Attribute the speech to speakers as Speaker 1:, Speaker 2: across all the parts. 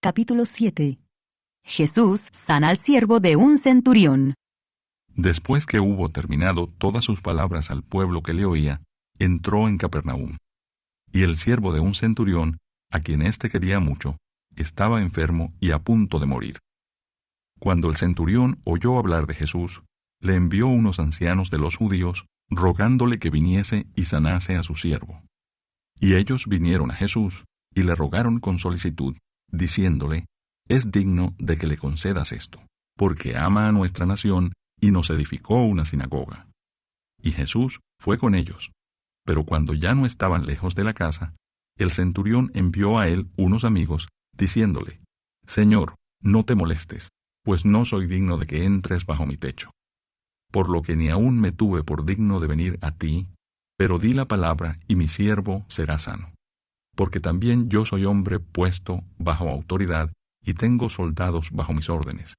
Speaker 1: Capítulo 7. Jesús sana al siervo de un centurión.
Speaker 2: Después que hubo terminado todas sus palabras al pueblo que le oía, entró en Capernaum. Y el siervo de un centurión, a quien éste quería mucho, estaba enfermo y a punto de morir. Cuando el centurión oyó hablar de Jesús, le envió unos ancianos de los judíos, rogándole que viniese y sanase a su siervo. Y ellos vinieron a Jesús, y le rogaron con solicitud, diciéndole: «Es digno de que le concedas esto, porque ama a nuestra nación, y nos edificó una sinagoga». Y Jesús fue con ellos. Pero cuando ya no estaban lejos de la casa, el centurión envió a él unos amigos, diciéndole: «Señor, no te molestes, pues no soy digno de que entres bajo mi techo. Por lo que ni aún me tuve por digno de venir a ti, pero di la palabra y mi siervo será sano. Porque también yo soy hombre puesto bajo autoridad y tengo soldados bajo mis órdenes.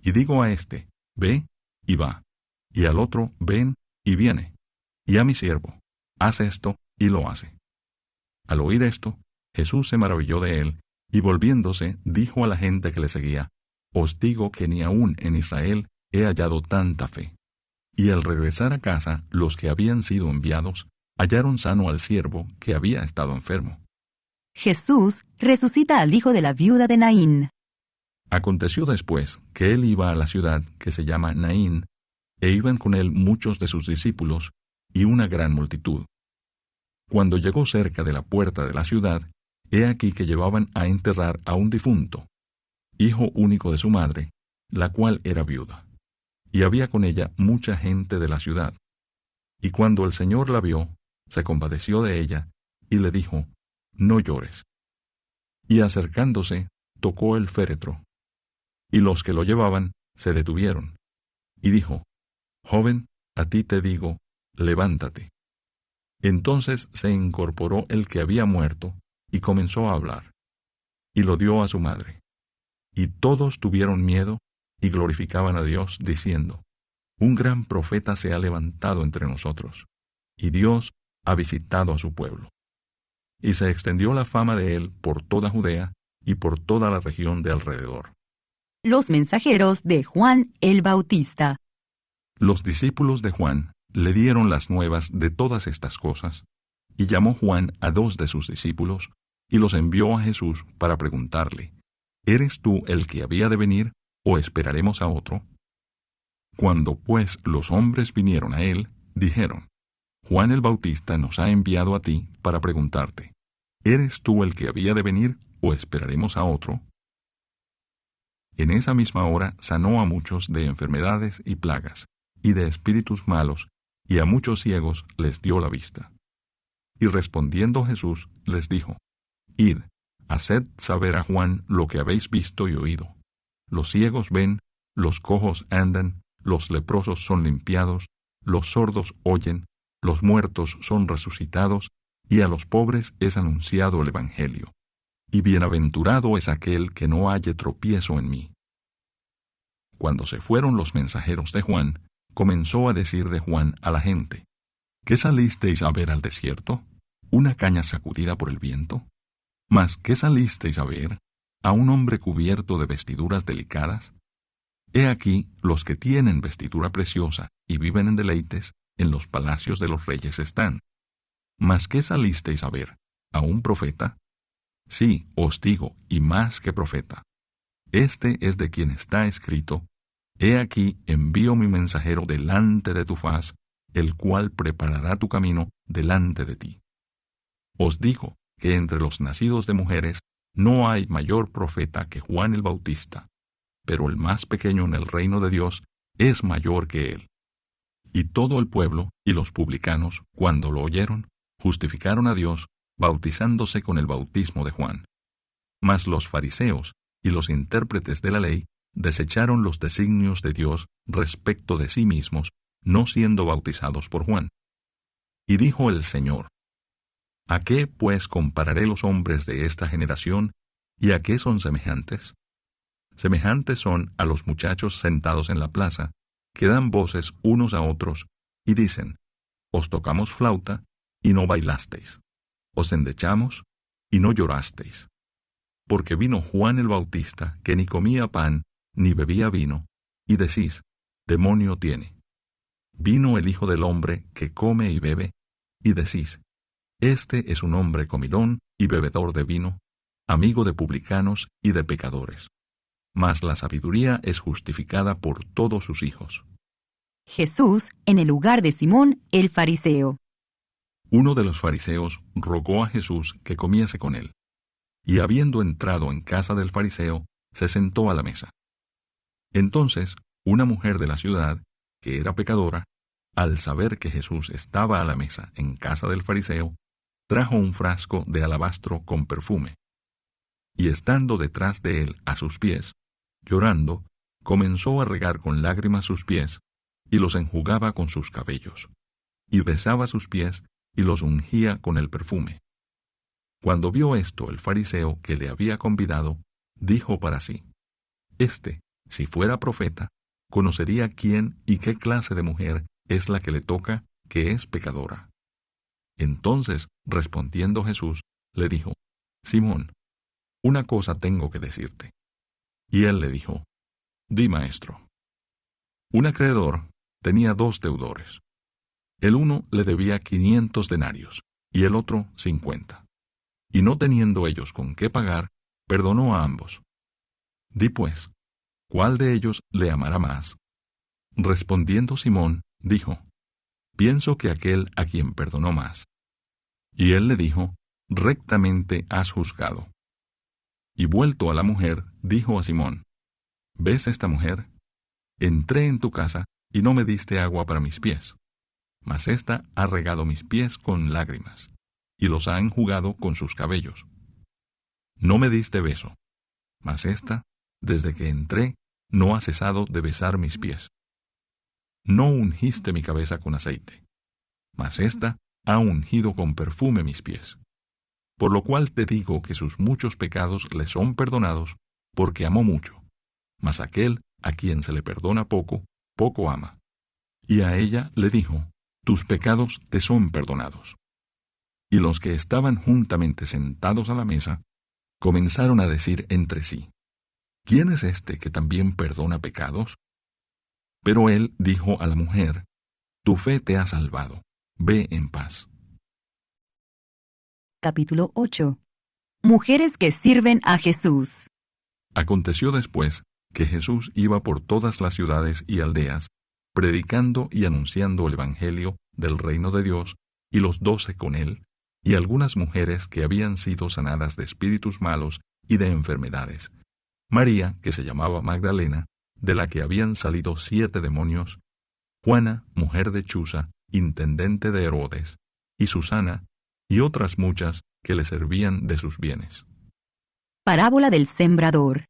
Speaker 2: Y digo a este: ve, y va, y al otro: ven, y viene, y a mi siervo: haz esto, y lo hace». Al oír esto, Jesús se maravilló de él, y volviéndose, dijo a la gente que le seguía: «Os digo que ni aún en Israel he hallado tanta fe». Y al regresar a casa, los que habían sido enviados hallaron sano al siervo que había estado enfermo.
Speaker 1: Jesús resucita al hijo de la viuda de Naín.
Speaker 2: Aconteció después que él iba a la ciudad que se llama Naín, e iban con él muchos de sus discípulos y una gran multitud. Cuando llegó cerca de la puerta de la ciudad, he aquí que llevaban a enterrar a un difunto, hijo único de su madre, la cual era viuda. Y había con ella mucha gente de la ciudad. Y cuando el Señor la vio, se compadeció de ella, y le dijo: «No llores». Y acercándose, tocó el féretro. Y los que lo llevaban se detuvieron. Y dijo: «Joven, a ti te digo, levántate». Entonces se incorporó el que había muerto, y comenzó a hablar. Y lo dio a su madre. Y todos tuvieron miedo, y glorificaban a Dios, diciendo: «Un gran profeta se ha levantado entre nosotros, y Dios ha visitado a su pueblo». Y se extendió la fama de él por toda Judea y por toda la región de alrededor.
Speaker 1: Los mensajeros de Juan el Bautista.
Speaker 2: Los discípulos de Juan le dieron las nuevas de todas estas cosas, y llamó Juan a 2 de sus discípulos, y los envió a Jesús para preguntarle: «¿Eres tú el que había de venir, o esperaremos a otro?». Cuando pues los hombres vinieron a él, dijeron: «Juan el Bautista nos ha enviado a ti para preguntarte: ¿eres tú el que había de venir, o esperaremos a otro?». En esa misma hora sanó a muchos de enfermedades y plagas, y de espíritus malos, y a muchos ciegos les dio la vista. Y respondiendo Jesús les dijo: «Id, haced saber a Juan lo que habéis visto y oído. Los ciegos ven, los cojos andan, los leprosos son limpiados, los sordos oyen, los muertos son resucitados, y a los pobres es anunciado el Evangelio. Y bienaventurado es aquel que no halle tropiezo en mí». Cuando se fueron los mensajeros de Juan, comenzó a decir de Juan a la gente: «¿Qué salisteis a ver al desierto? ¿Una caña sacudida por el viento? ¿Mas qué salisteis a ver? ¿A un hombre cubierto de vestiduras delicadas? He aquí los que tienen vestidura preciosa y viven en deleites, en los palacios de los reyes están. ¿Mas qué salisteis a ver? ¿A un profeta? Sí, os digo, y más que profeta. Este es de quien está escrito: «He aquí envío mi mensajero delante de tu faz, el cual preparará tu camino delante de ti». Os digo que entre los nacidos de mujeres no hay mayor profeta que Juan el Bautista, pero el más pequeño en el reino de Dios es mayor que él. Y todo el pueblo y los publicanos, cuando lo oyeron, justificaron a Dios, bautizándose con el bautismo de Juan. Mas los fariseos y los intérpretes de la ley desecharon los designios de Dios respecto de sí mismos, no siendo bautizados por Juan. Y dijo el Señor: «¿A qué, pues, compararé los hombres de esta generación, y a qué son semejantes? Semejantes son a los muchachos sentados en la plaza, que dan voces unos a otros, y dicen: Os tocamos flauta, y no bailasteis. Os endechamos, y no llorasteis. porque vino Juan el Bautista, que ni comía pan, ni bebía vino, y decís, demonio tiene. Vino el Hijo del Hombre, que come y bebe, y decís, este es un hombre comilón y bebedor de vino, amigo de publicanos y de pecadores. Mas la sabiduría es justificada por todos sus hijos.
Speaker 1: Jesús en el lugar de Simón el fariseo.
Speaker 2: Uno de los fariseos rogó a Jesús que comiese con él, y habiendo entrado en casa del fariseo, se sentó a la mesa. Entonces, una mujer de la ciudad, que era pecadora, al saber que Jesús estaba a la mesa en casa del fariseo, trajo un frasco de alabastro con perfume. Y estando detrás de él a sus pies, llorando, comenzó a regar con lágrimas sus pies, y los enjugaba con sus cabellos, y besaba sus pies, y los ungía con el perfume. Cuando vio esto el fariseo que le había convidado, dijo para sí, si fuera profeta, conocería quién y qué clase de mujer es la que le toca, que es pecadora. Entonces, respondiendo Jesús, le dijo, Simón, una cosa tengo que decirte. Y él le dijo, di, maestro. Un acreedor tenía 2 deudores. El uno le debía 500 denarios, y el otro 50. Y no teniendo ellos con qué pagar, perdonó a ambos. Di pues, ¿cuál de ellos le amará más? Respondiendo Simón, dijo, pienso que aquel a quien perdonó más. Y él le dijo, rectamente has juzgado. Y vuelto a la mujer, dijo a Simón, ¿ves esta mujer? Entré en tu casa y no me diste agua para mis pies, mas ésta ha regado mis pies con lágrimas, y los ha enjugado con sus cabellos. No me diste beso, mas ésta, desde que entré, no ha cesado de besar mis pies. No ungiste mi cabeza con aceite, mas ésta ha ungido con perfume mis pies. Por lo cual te digo que sus muchos pecados le son perdonados, porque amó mucho. Mas aquel a quien se le perdona poco, poco ama. Y a ella le dijo, tus pecados te son perdonados. Y los que estaban juntamente sentados a la mesa, comenzaron a decir entre sí, ¿quién es este que también perdona pecados? Pero él dijo a la mujer, tu fe te ha salvado, ve en paz.
Speaker 1: Capítulo 8. Mujeres que sirven a Jesús.
Speaker 2: Aconteció después que Jesús iba por todas las ciudades y aldeas, predicando y anunciando el Evangelio del reino de Dios, y los 12 con él, y algunas mujeres que habían sido sanadas de espíritus malos y de enfermedades. María, que se llamaba Magdalena, de la que habían salido 7 demonios, Juana, mujer de Chuza, intendente de Herodes, y Susana, y otras muchas que le servían de sus bienes.
Speaker 1: Parábola del sembrador.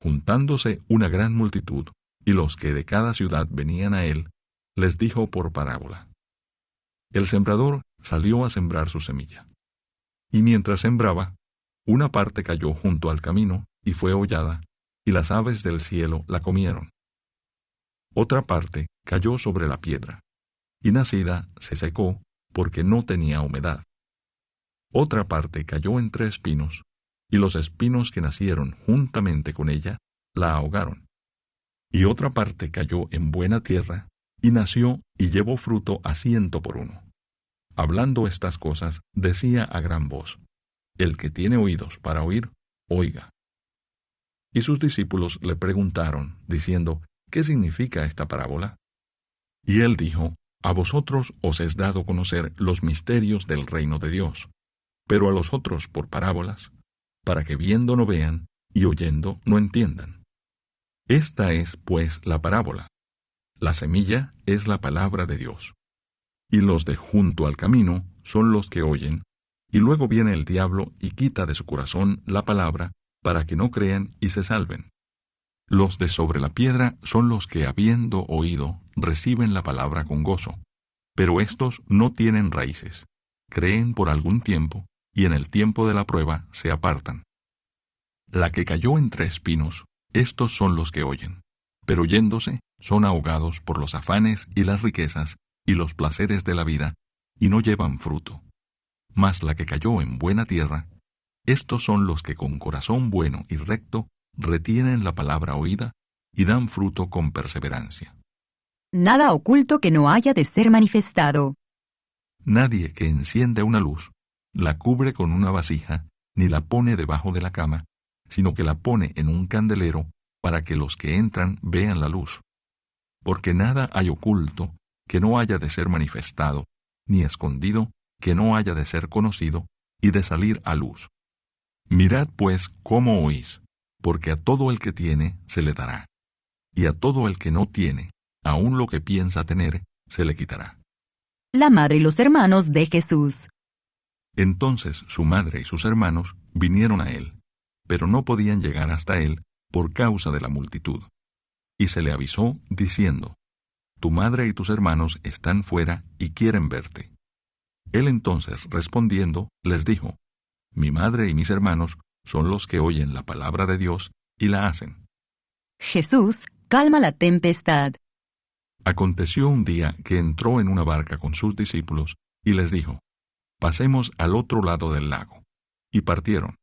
Speaker 2: Juntándose una gran multitud, y los que de cada ciudad venían a él, les dijo por parábola. El sembrador salió a sembrar su semilla. Y mientras sembraba, una parte cayó junto al camino y fue hollada, y las aves del cielo la comieron. Otra parte cayó sobre la piedra, y nacida se secó porque no tenía humedad. Otra parte cayó entre espinos, y los espinos que nacieron juntamente con ella la ahogaron. Y otra parte cayó en buena tierra, y nació y llevó fruto a 100 por 1. Hablando estas cosas, decía a gran voz, el que tiene oídos para oír, oiga. Y sus discípulos le preguntaron, diciendo, ¿qué significa esta parábola? Y él dijo, a vosotros os es dado conocer los misterios del reino de Dios, pero a los otros por parábolas, para que viendo no vean, y oyendo no entiendan. Esta es, pues, la parábola. La semilla es la palabra de Dios. Y los de junto al camino son los que oyen, y luego viene el diablo y quita de su corazón la palabra, para que no crean y se salven. Los de sobre la piedra son los que, habiendo oído, reciben la palabra con gozo. Pero estos no tienen raíces, creen por algún tiempo, y en el tiempo de la prueba se apartan. La que cayó entre espinos, estos son los que oyen, pero yéndose, son ahogados por los afanes y las riquezas y los placeres de la vida, y no llevan fruto. Mas la que cayó en buena tierra, Estos son los que con corazón bueno y recto retienen la palabra oída y dan fruto con perseverancia.
Speaker 1: Nada oculto que no haya de ser manifestado.
Speaker 2: Nadie que enciende una luz la cubre con una vasija ni la pone debajo de la cama, sino que la pone en un candelero para que los que entran vean la luz. Porque nada hay oculto que no haya de ser manifestado, ni escondido que no haya de ser conocido y de salir a luz. Mirad pues cómo oís, porque a todo el que tiene se le dará, y a todo el que no tiene, aun lo que piensa tener, se le quitará.
Speaker 1: La madre y los hermanos de Jesús.
Speaker 2: Entonces su madre y sus hermanos vinieron a él, pero no podían llegar hasta él por causa de la multitud. Y se le avisó, diciendo: Tu madre y tus hermanos están fuera y quieren verte. Él entonces, respondiendo, les dijo: Mi madre y mis hermanos son los que oyen la palabra de Dios y la hacen.
Speaker 1: Jesús calma la tempestad.
Speaker 2: Aconteció un día que entró en una barca con sus discípulos y les dijo: Pasemos al otro lado del lago. Y partieron.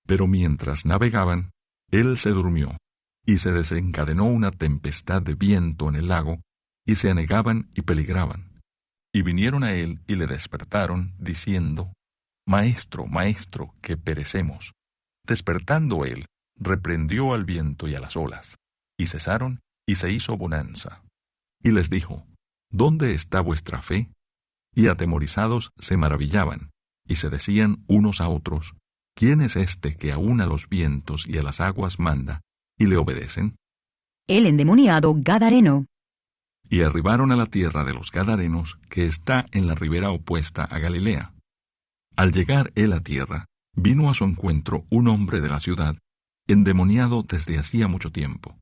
Speaker 2: Pero mientras navegaban, él se durmió, y se desencadenó una tempestad de viento en el lago, y se anegaban y peligraban. Y vinieron a él y le despertaron, diciendo: Maestro, maestro, que perecemos. Despertando él, reprendió al viento y a las olas, y cesaron, y se hizo bonanza. Y les dijo: ¿Dónde está vuestra fe? Y atemorizados se maravillaban, y se decían unos a otros: ¿Quién es este que aun a los vientos y a las aguas manda, y le obedecen?
Speaker 1: El endemoniado Gadareno.
Speaker 2: Y arribaron a la tierra de los Gadarenos, que está en la ribera opuesta a Galilea. Al llegar él a tierra, vino a su encuentro un hombre de la ciudad, endemoniado desde hacía mucho tiempo,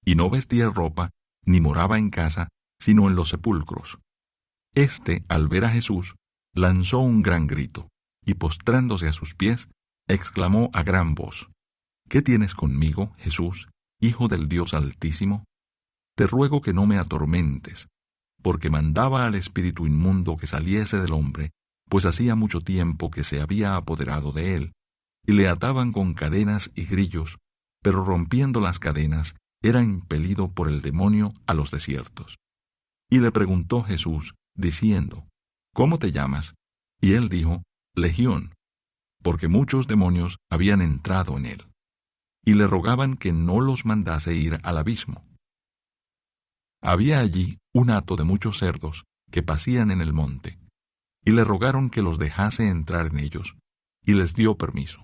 Speaker 2: y no vestía ropa, ni moraba en casa, sino en los sepulcros. Este, al ver a Jesús, lanzó un gran grito, y postrándose a sus pies, exclamó a gran voz: ¿Qué tienes conmigo, Jesús, Hijo del Dios Altísimo? Te ruego que no me atormentes, porque mandaba al espíritu inmundo que saliese del hombre, pues hacía mucho tiempo que se había apoderado de él, y le ataban con cadenas y grillos, pero rompiendo las cadenas, era impelido por el demonio a los desiertos. Y le preguntó Jesús, diciendo: ¿Cómo te llamas? Y él dijo: Legión, porque muchos demonios habían entrado en él. Y le rogaban que no los mandase ir al abismo. Había allí un hato de muchos cerdos que pacían en el monte, y le rogaron que los dejase entrar en ellos, y les dio permiso.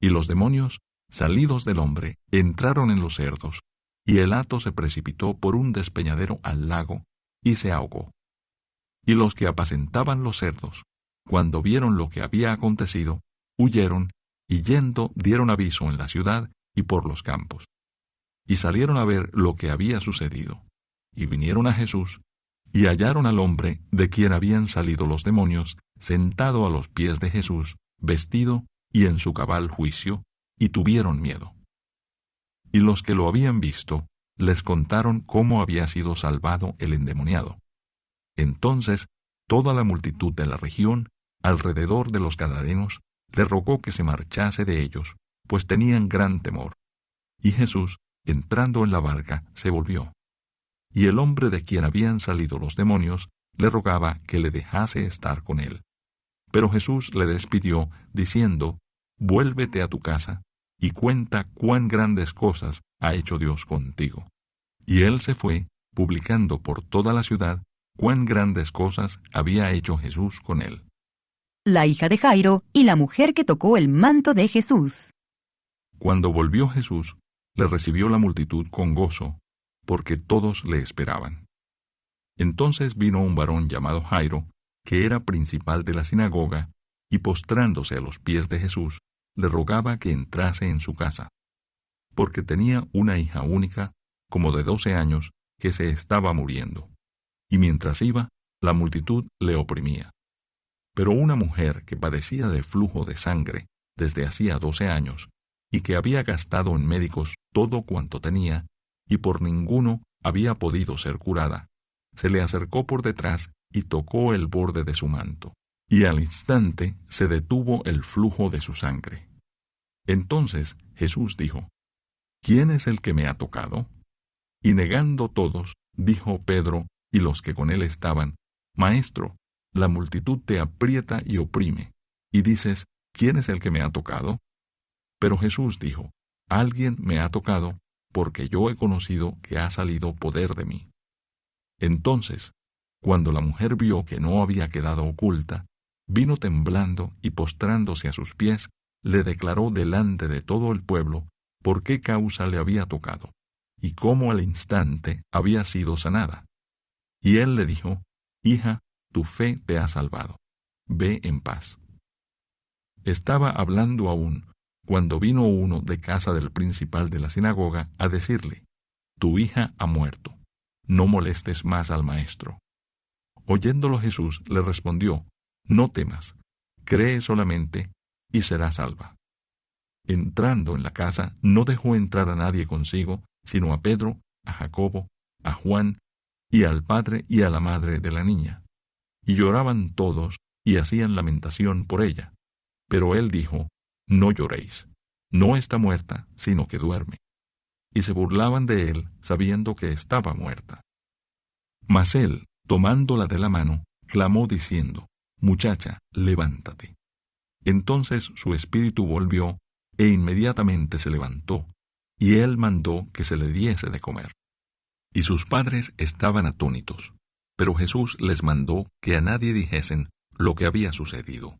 Speaker 2: Y los demonios, salidos del hombre, entraron en los cerdos, y el hato se precipitó por un despeñadero al lago, y se ahogó. Y los que apacentaban los cerdos, cuando vieron lo que había acontecido, huyeron, y yendo dieron aviso en la ciudad y por los campos. Y salieron a ver lo que había sucedido, y vinieron a Jesús, y hallaron al hombre de quien habían salido los demonios, sentado a los pies de Jesús, vestido y en su cabal juicio, y tuvieron miedo. Y los que lo habían visto, les contaron cómo había sido salvado el endemoniado. Entonces, toda la multitud de la región, alrededor de los Gadarenos, le rogó que se marchase de ellos, pues tenían gran temor. Y Jesús, entrando en la barca, se volvió. Y el hombre de quien habían salido los demonios le rogaba que le dejase estar con él. Pero Jesús le despidió, diciendo: Vuélvete a tu casa, y cuenta cuán grandes cosas ha hecho Dios contigo. Y él se fue, publicando por toda la ciudad cuán grandes cosas había hecho Jesús con él.
Speaker 1: La hija de Jairo y la mujer que tocó el manto de Jesús.
Speaker 2: Cuando volvió Jesús, le recibió la multitud con gozo, porque todos le esperaban. Entonces vino un varón llamado Jairo, que era principal de la sinagoga, y postrándose a los pies de Jesús, le rogaba que entrase en su casa, porque tenía una hija única, como de 12 años, que se estaba muriendo. Y mientras iba, la multitud le oprimía. Pero una mujer que padecía de flujo de sangre desde hacía 12 años, y que había gastado en médicos todo cuanto tenía, y por ninguno había podido ser curada, se le acercó por detrás y tocó el borde de su manto. y al instante se detuvo el flujo de su sangre. Entonces Jesús dijo, ¿quién es el que me ha tocado? Y negando todos, dijo Pedro y los que con él estaban, Maestro, la multitud te aprieta y oprime, y dices, ¿quién es el que me ha tocado? Pero Jesús dijo, alguien me ha tocado, porque yo he conocido que ha salido poder de mí. Entonces, cuando la mujer vio que no había quedado oculta, vino temblando y postrándose a sus pies, le declaró delante de todo el pueblo por qué causa le había tocado, y cómo al instante había sido sanada. Y él le dijo, Hija, tu fe te ha salvado. Ve en paz. Estaba hablando aún, cuando vino uno de casa del principal de la sinagoga a decirle, Tu hija ha muerto, no molestes más al maestro. Oyéndolo Jesús le respondió, No temas, cree solamente y serás salva. Entrando en la casa, no dejó entrar a nadie consigo, sino a Pedro, a Jacobo, a Juan, y al padre y a la madre de la niña. Y lloraban todos, y hacían lamentación por ella. Pero él dijo, No lloréis, no está muerta, sino que duerme. Y se burlaban de él, sabiendo que estaba muerta. Mas él, tomándola de la mano, clamó diciendo, Muchacha, levántate. Entonces su espíritu volvió, e inmediatamente se levantó, y él mandó que se le diese de comer. Y sus padres estaban atónitos, pero Jesús les mandó que a nadie dijesen lo que había sucedido.